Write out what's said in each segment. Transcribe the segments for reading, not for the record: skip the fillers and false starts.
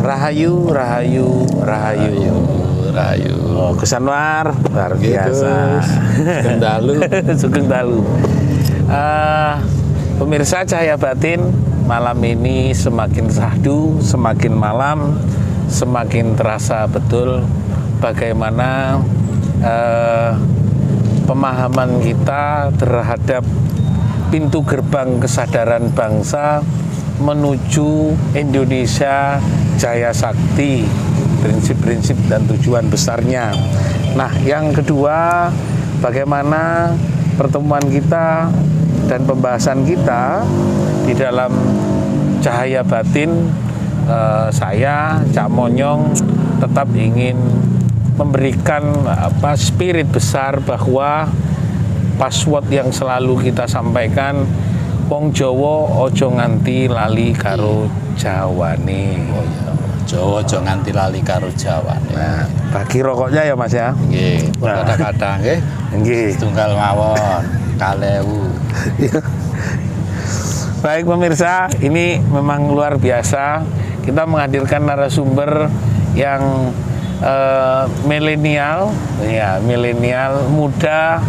Rahayu, Rahayu, Rahayu. Rahayu. Oh, Gus Anwar, luar biasa. Sugeng Dalu. Sugeng Dalu. Pemirsa Cahaya Batin, malam ini semakin syahdu, semakin malam, semakin terasa betul bagaimana pemahaman kita terhadap pintu gerbang kesadaran bangsa menuju Indonesia Jaya Sakti, prinsip-prinsip dan tujuan besarnya. Nah, yang kedua, bagaimana pertemuan kita dan pembahasan kita di dalam Cahaya Batin, saya, Cak Monyong, tetap ingin memberikan spirit besar bahwa password yang selalu kita sampaikan, wong Jawa ojo nganti lali karo Jawane. Oh iya, Jawa ojo nganti lali karo Jawane. Nah, bagi rokoknya ya Mas ya. Nggih, kadang-kadang nggih. Nggih. Setunggal mawon, 2000. Baik pemirsa, ini memang luar biasa. Kita menghadirkan narasumber yang milenial, ya milenial, muda,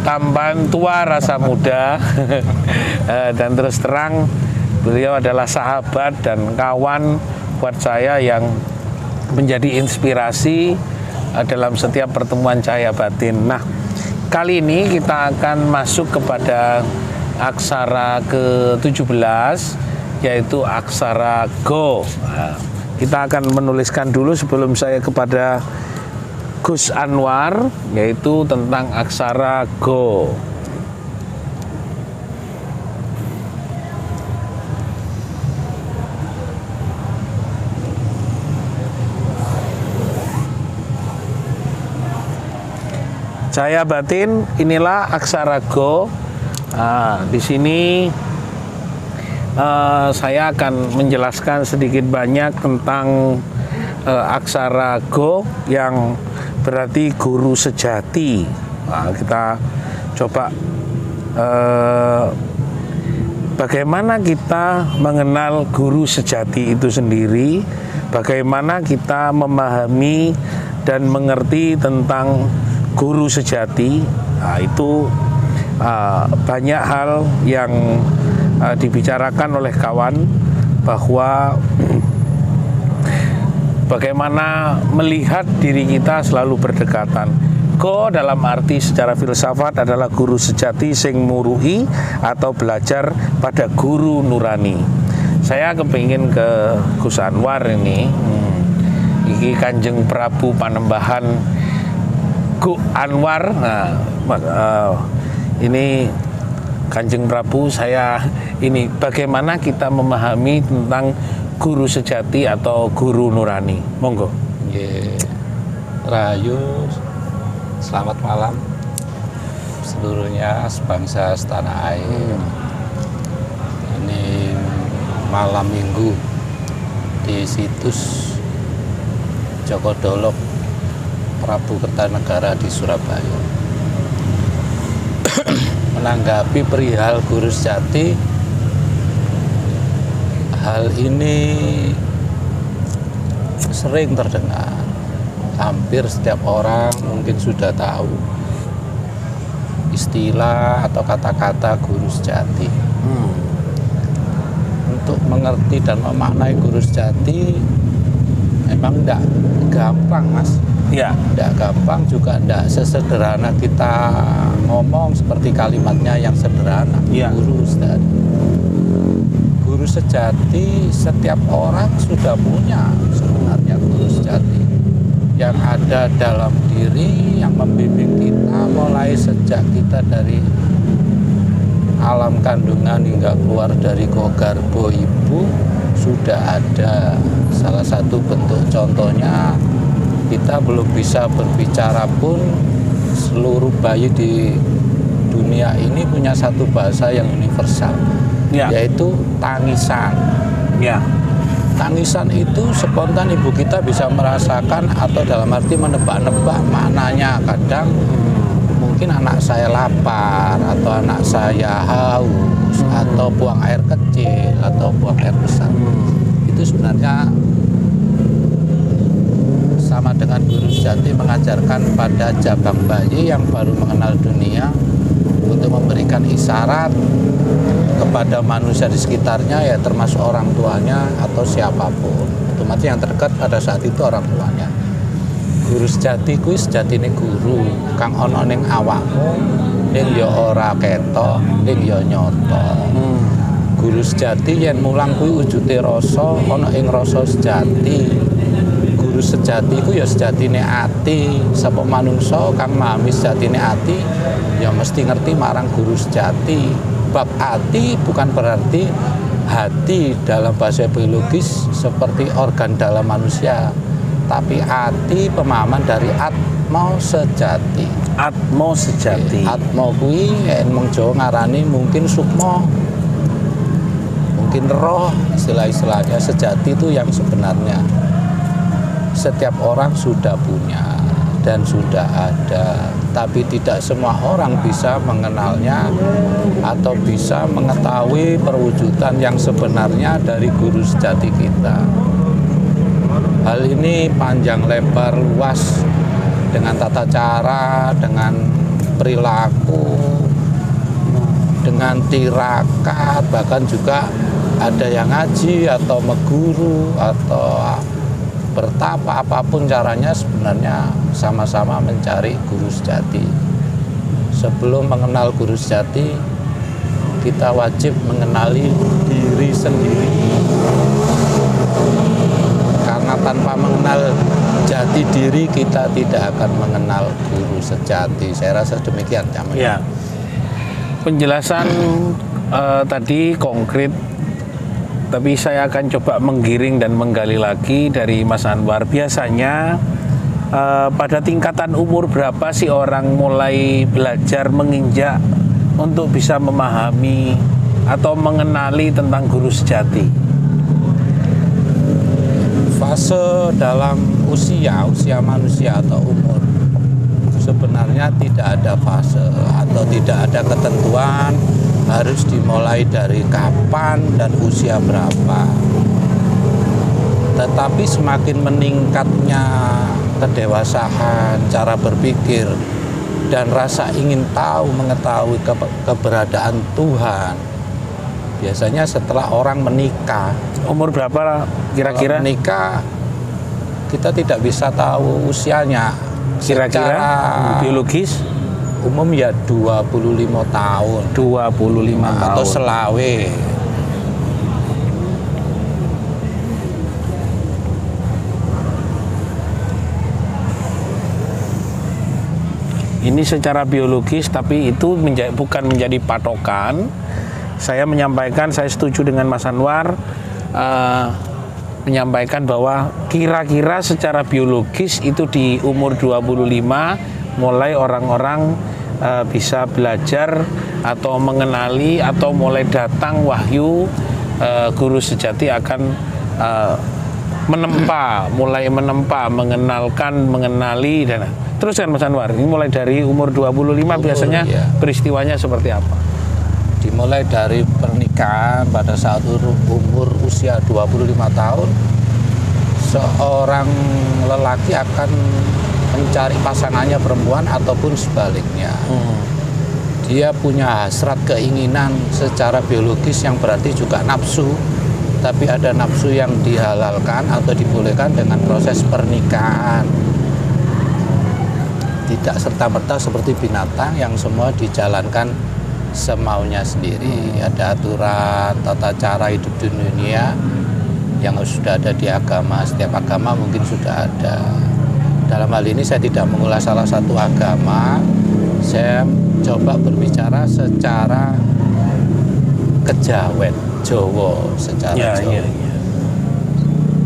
tampan, tua rasa muda, dan terus terang beliau adalah sahabat dan kawan buat saya yang menjadi inspirasi dalam setiap pertemuan Cahaya Batin. Nah, kali ini kita akan masuk kepada aksara ke-17, yaitu aksara Go. Nah, kita akan menuliskan dulu sebelum saya kepada Gus Anwar, yaitu tentang aksara Go. Cahaya Batin, inilah aksara Go. Nah, di sini saya akan menjelaskan sedikit banyak tentang aksara Go yang berarti guru sejati. Nah, kita coba bagaimana kita mengenal guru sejati itu sendiri, bagaimana kita memahami dan mengerti tentang guru sejati. Nah, itu banyak hal yang dibicarakan oleh kawan, bahwa bagaimana melihat diri kita selalu berdekatan. Go dalam arti secara filsafat adalah guru sejati sing muruhi atau belajar pada guru nurani. Saya kepingin ke Gus Anwar ini. Iki Kanjeng Prabu Panembahan Gu Anwar. Nah, ini Kanjeng Prabu, saya ini bagaimana kita memahami tentang guru sejati atau guru nurani. Monggo. Nggih. Rahayu, selamat malam seluruhnya sebangsa setanah air. Ini malam minggu di situs Joko Dolok Prabu Kertanegara di Surabaya. Menanggapi perihal guru sejati, hal ini sering terdengar. Hampir setiap orang mungkin sudah tahu istilah atau kata-kata guru sejati. Untuk mengerti dan memaknai guru sejati memang tidak gampang, Mas. Ya, tidak gampang, juga tidak sesederhana kita ngomong seperti kalimatnya yang sederhana. Ya. Guru sejati. Guru sejati setiap orang sudah punya sebenarnya guru sejati yang ada dalam diri, yang membimbing kita mulai sejak kita dari alam kandungan hingga keluar dari gogarbo ibu. Sudah ada salah satu bentuk contohnya, kita belum bisa berbicara pun seluruh bayi di dunia ini punya satu bahasa yang universal, yaitu tangisan. Ya. Tangisan itu spontan ibu kita bisa merasakan atau dalam arti menebak-nebak maknanya. Kadang mungkin anak saya lapar atau anak saya haus atau buang air kecil atau buang air besar. Itu sebenarnya dengan guru sejati mengajarkan pada jabang bayi yang baru mengenal dunia untuk memberikan isyarat kepada manusia di sekitarnya, ya termasuk orang tuanya atau siapapun. Otomatis yang terdekat pada saat itu orang tuanya. Guru sejati kuwi sejatine guru kang ana ning awakmu, ning ya ora ketok, ning ya nyata. Guru sejati yen mulang kuwi wujude rasa ana ing rasa sejati. Guru sejati ku ya sejatine ati. Sapa manungsa kang memahami sejatine ati ya mesti ngerti marang guru sejati. Bab ati bukan berarti hati dalam bahasa biologis seperti organ dalam manusia, tapi ati pemahaman dari atma sejati. Atmo sejati. Atma kuwi yen wong Jawa ngarani mungkin sukma, mungkin roh, istilah-istilahnya. Sejati itu yang sebenarnya setiap orang sudah punya dan sudah ada, tapi tidak semua orang bisa mengenalnya atau bisa mengetahui perwujudan yang sebenarnya dari guru sejati kita. Hal ini panjang lebar luas dengan tata cara, dengan perilaku, dengan tirakat, bahkan juga ada yang ngaji atau meguru atau bertapa, apapun caranya sebenarnya sama-sama mencari guru sejati. Sebelum mengenal guru sejati, kita wajib mengenali diri sendiri. Karena tanpa mengenal jati diri, kita tidak akan mengenal guru sejati. Saya rasa demikian, Camat. Ya. Penjelasan tadi konkret, tapi saya akan coba menggiring dan menggali lagi dari Mas Anwar. Biasanya pada tingkatan umur berapa sih orang mulai belajar menginjak untuk bisa memahami atau mengenali tentang guru sejati? Fase dalam usia manusia atau umur sebenarnya tidak ada fase atau tidak ada ketentuan harus dimulai dari kapan dan usia berapa. Tetapi semakin meningkatnya kedewasaan, cara berpikir, dan rasa ingin tahu, mengetahui keberadaan Tuhan, biasanya setelah orang menikah. Umur berapa kira-kira? Menikah, kita tidak bisa tahu usianya. Kira-kira biologis? Umum ya 25 tahun. 25 tahun. Atau selawe. Ini secara biologis, tapi itu bukan menjadi patokan. Saya menyampaikan, saya setuju dengan Mas Anwar, menyampaikan bahwa kira-kira secara biologis itu di umur 25 mulai orang-orang bisa belajar atau mengenali atau mulai datang wahyu guru sejati akan mulai menempa, mengenalkan, mengenali dan terus kan Mas Anwar, ini mulai dari umur 25 biasanya iya. Peristiwanya seperti apa? Dimulai dari pernikahan pada saat umur usia 25 tahun, seorang lelaki akan mencari pasangannya perempuan ataupun sebaliknya. Dia punya hasrat keinginan secara biologis yang berarti juga nafsu, tapi ada nafsu yang dihalalkan atau dibolehkan dengan proses pernikahan. Tidak serta-merta seperti binatang yang semua dijalankan semaunya sendiri. Ada aturan, tata cara hidup di dunia yang sudah ada di agama. Setiap agama mungkin sudah ada. Dalam hal ini saya tidak mengulas salah satu agama. Saya coba berbicara secara kejawen, Jawa, secara Jawa.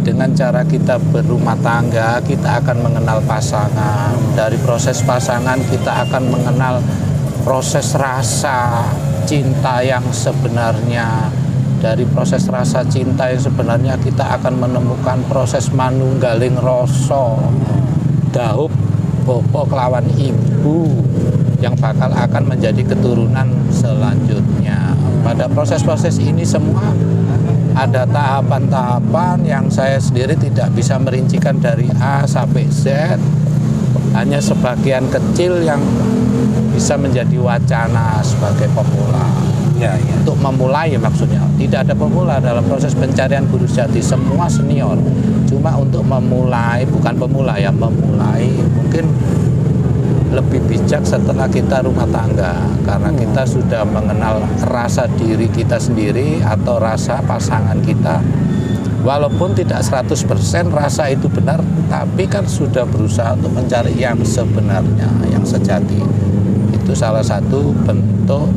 Dengan cara kita berumah tangga, kita akan mengenal pasangan. Dari proses pasangan kita akan mengenal proses rasa cinta yang sebenarnya. Dari proses rasa cinta yang sebenarnya kita akan menemukan proses manunggaling rasa. Dahup bapak kelawan ibu yang bakal akan menjadi keturunan selanjutnya. Pada proses-proses ini semua ada tahapan-tahapan yang saya sendiri tidak bisa merincikan dari A sampai Z. Hanya sebagian kecil yang bisa menjadi wacana sebagai pemula. Ya, ya. Untuk memulai maksudnya. Tidak ada pemula dalam proses pencarian guru sejati. Semua senior. Cuma untuk memulai, bukan pemula ya, memulai mungkin lebih bijak setelah kita rumah tangga, karena kita sudah mengenal rasa diri kita sendiri atau rasa pasangan kita. Walaupun tidak 100% rasa itu benar, tapi kan sudah berusaha untuk mencari yang sebenarnya, yang sejati. Itu salah satu bentuk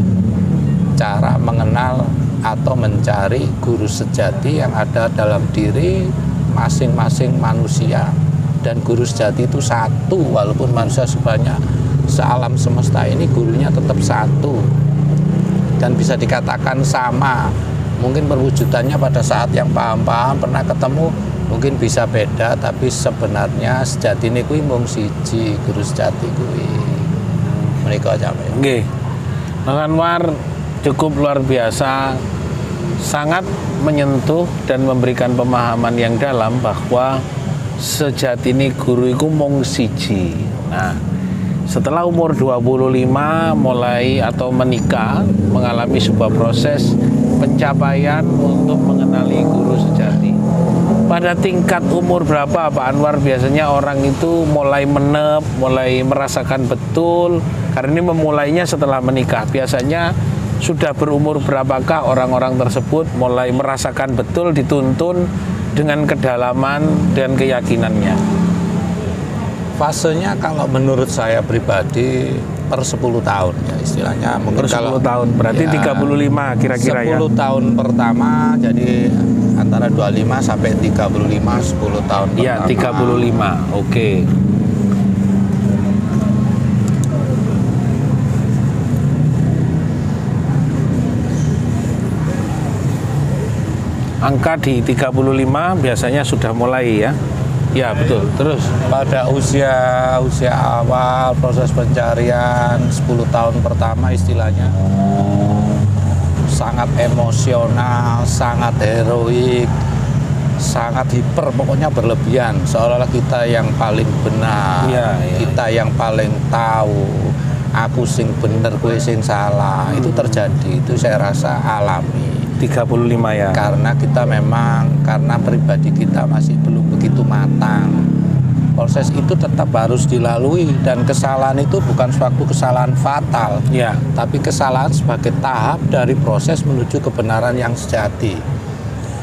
cara mengenal atau mencari guru sejati yang ada dalam diri masing-masing manusia. Dan guru sejati itu satu, walaupun manusia sebanyak sealam semesta ini, gurunya tetap satu dan bisa dikatakan sama. Mungkin perwujudannya pada saat yang paham-paham pernah ketemu mungkin bisa beda, tapi sebenarnya sejati ini kuwi mung siji, guru sejati kuwi mereka aja. Nggih. Mas Anwar cukup luar biasa, sangat menyentuh dan memberikan pemahaman yang dalam bahwa sejati ini guru iku mung siji. Nah, setelah umur 25 mulai atau menikah, mengalami sebuah proses pencapaian untuk mengenali guru sejati. Pada tingkat umur berapa Pak Anwar biasanya orang itu mulai menep, mulai merasakan betul? Karena ini memulainya setelah menikah. Biasanya sudah berumur berapakah orang-orang tersebut mulai merasakan betul, dituntun dengan kedalaman dan keyakinannya? Fasenya kalau menurut saya pribadi per 10 tahun ya istilahnya. Mungkin per 10 kalau, tahun berarti ya, 35 kira-kira 10 ya. 10 tahun pertama, jadi antara 25 sampai 35, 10 tahun Iya, pertama. 35. Oke. Angka di 35 biasanya sudah mulai ya. Ya, betul. Terus Pada usia awal proses pencarian 10 tahun pertama istilahnya sangat emosional, sangat heroik, sangat hiper, pokoknya berlebihan, seolah-olah kita yang paling benar, Ya, ya. kita yang paling tahu, aku sing bener, kowe sing salah. Itu terjadi, itu saya rasa alami. 35 ya. Karena kita memang, karena pribadi kita masih belum begitu matang. Proses itu tetap harus dilalui, dan kesalahan itu bukan suatu kesalahan fatal, Ya. tapi kesalahan sebagai tahap dari proses menuju kebenaran yang sejati.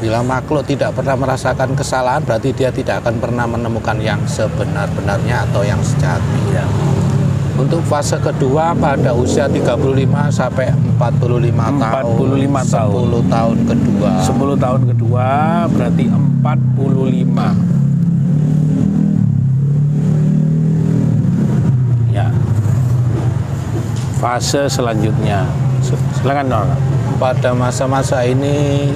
Bila makhluk tidak pernah merasakan kesalahan, berarti dia tidak akan pernah menemukan yang sebenar-benarnya atau yang sejati. Ya. Untuk fase kedua pada usia 35 sampai 45 tahun. 45 tahun. 10 tahun kedua. 10 tahun kedua berarti 45. Ya. Fase selanjutnya. Silakan Nol. Pada masa-masa ini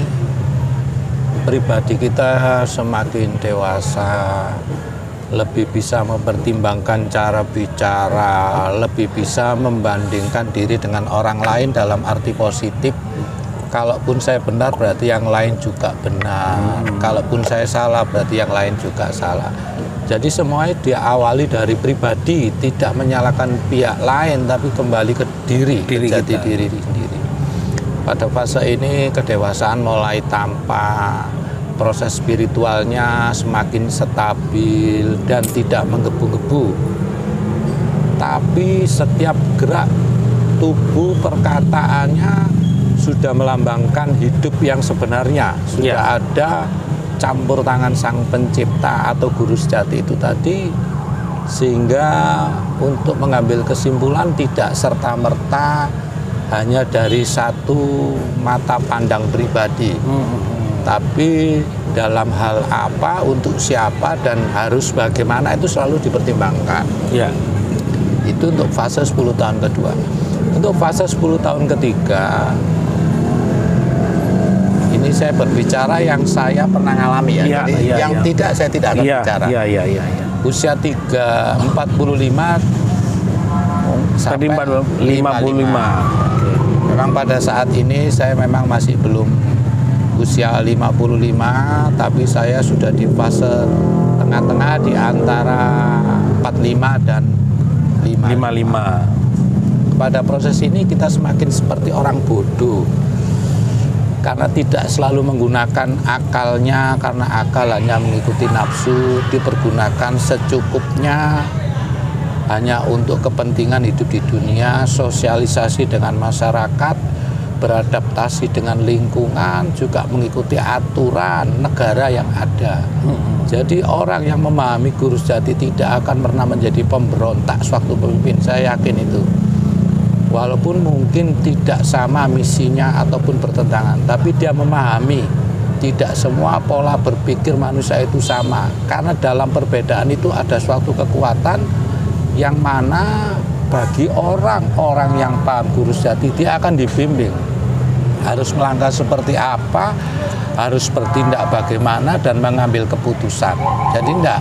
pribadi kita semakin dewasa, lebih bisa mempertimbangkan cara bicara, lebih bisa membandingkan diri dengan orang lain dalam arti positif. Kalaupun saya benar berarti yang lain juga benar. Kalaupun saya salah berarti yang lain juga salah. Jadi semuanya diawali dari pribadi, tidak menyalahkan pihak lain, tapi kembali ke diri jati kita. diri sendiri. Pada fase ini kedewasaan mulai tampak, proses spiritualnya semakin stabil dan tidak menggebu-gebu. Tapi setiap gerak tubuh, perkataannya sudah melambangkan hidup yang sebenarnya. Sudah ada campur tangan Sang Pencipta atau Guru Sejati itu tadi, sehingga untuk mengambil kesimpulan tidak serta-merta hanya dari satu mata pandang pribadi. Tapi dalam hal apa, untuk siapa, dan harus bagaimana itu selalu dipertimbangkan. Ya. Itu untuk fase 10 tahun kedua. Untuk fase 10 tahun ketiga, ini saya berbicara yang saya pernah alami ya. Ya, Jadi ya, yang ya. tidak, saya tidak akan bicara. Iya. Usia 45 Tadi sampai 55. Memang pada saat ini saya memang masih belum usia 55, tapi saya sudah di fase tengah-tengah di antara 45 dan 55. Pada proses ini kita semakin seperti orang bodoh karena tidak selalu menggunakan akalnya, karena akal hanya mengikuti nafsu, dipergunakan secukupnya hanya untuk kepentingan hidup di dunia, sosialisasi dengan masyarakat, beradaptasi dengan lingkungan, juga mengikuti aturan negara yang ada. Jadi orang yang memahami guru sejati tidak akan pernah menjadi pemberontak sewaktu pemimpin, saya yakin itu. Walaupun mungkin tidak sama misinya ataupun bertentangan, tapi dia memahami tidak semua pola berpikir manusia itu sama. Karena dalam perbedaan itu ada suatu kekuatan yang mana bagi orang-orang yang paham guru sejati, dia akan dibimbing. Harus melangkah seperti apa, harus bertindak bagaimana, dan mengambil keputusan. Jadi tidak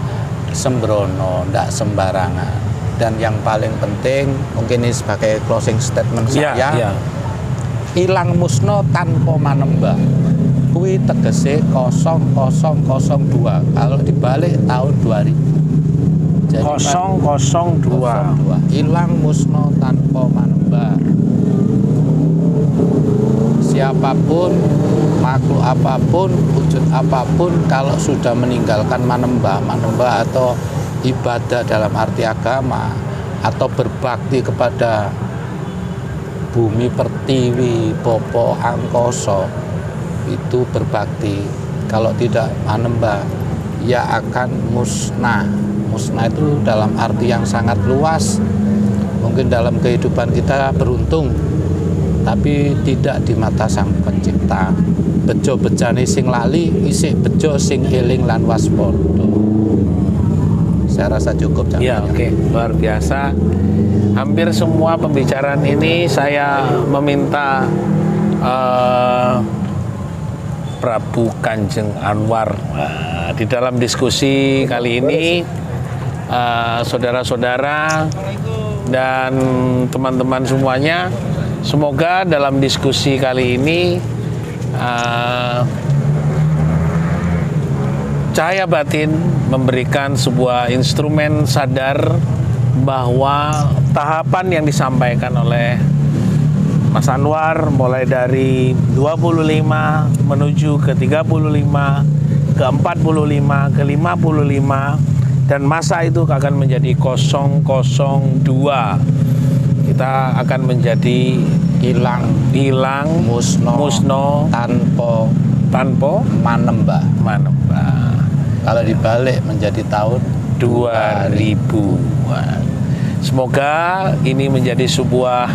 sembrono, tidak sembarangan. Dan yang paling penting, mungkin ini sebagai closing statement saya, ilang musno tanpa manembah. Kui tegese 0002. Kalau dibalik tahun 2000. Jadi 002. Ilang musno tanpa manembah. Siapapun, makhluk apapun, wujud apapun, kalau sudah meninggalkan manembah atau ibadah dalam arti agama atau berbakti kepada bumi pertiwi, popo, angkoso, itu berbakti. Kalau tidak manembah, ya akan musnah. Musnah itu dalam arti yang sangat luas. Mungkin dalam kehidupan kita beruntung, tapi tidak di mata Sang Pencipta. Bejo bejane sing lali, isih bejo sing eling lan waspada. Saya rasa cukup. Ya, oke. Luar biasa. Hampir semua pembicaraan ini saya meminta Prabu Kanjeng Anwar di dalam diskusi kali ini, saudara-saudara dan teman-teman semuanya, semoga dalam diskusi kali ini cahaya batin memberikan sebuah instrumen sadar bahwa tahapan yang disampaikan oleh Mas Anwar mulai dari 25 menuju ke 35, ke 45, ke 55, dan masa itu akan menjadi 002. Kita akan menjadi Ilang musno tanpa manembah. Kalau dibalik menjadi tahun 2000-an. Semoga ini menjadi sebuah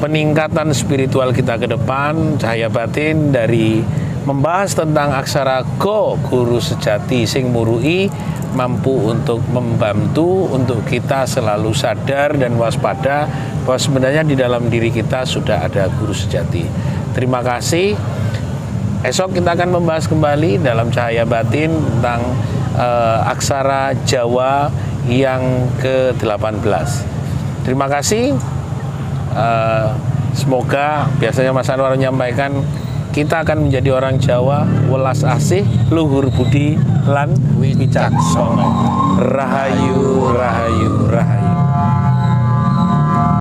peningkatan spiritual kita ke depan, cahaya batin dari membahas tentang aksara Go, guru sejati sing murui, mampu untuk membantu untuk kita selalu sadar dan waspada bahwa sebenarnya di dalam diri kita sudah ada guru sejati. Terima kasih. Esok kita akan membahas kembali dalam cahaya batin tentang aksara Jawa yang ke-18. Terima kasih. Semoga biasanya Mas Anwar menyampaikan kita akan menjadi orang Jawa welas asih, luhur budi lan wicaksana. Rahayu, rahayu, rahayu.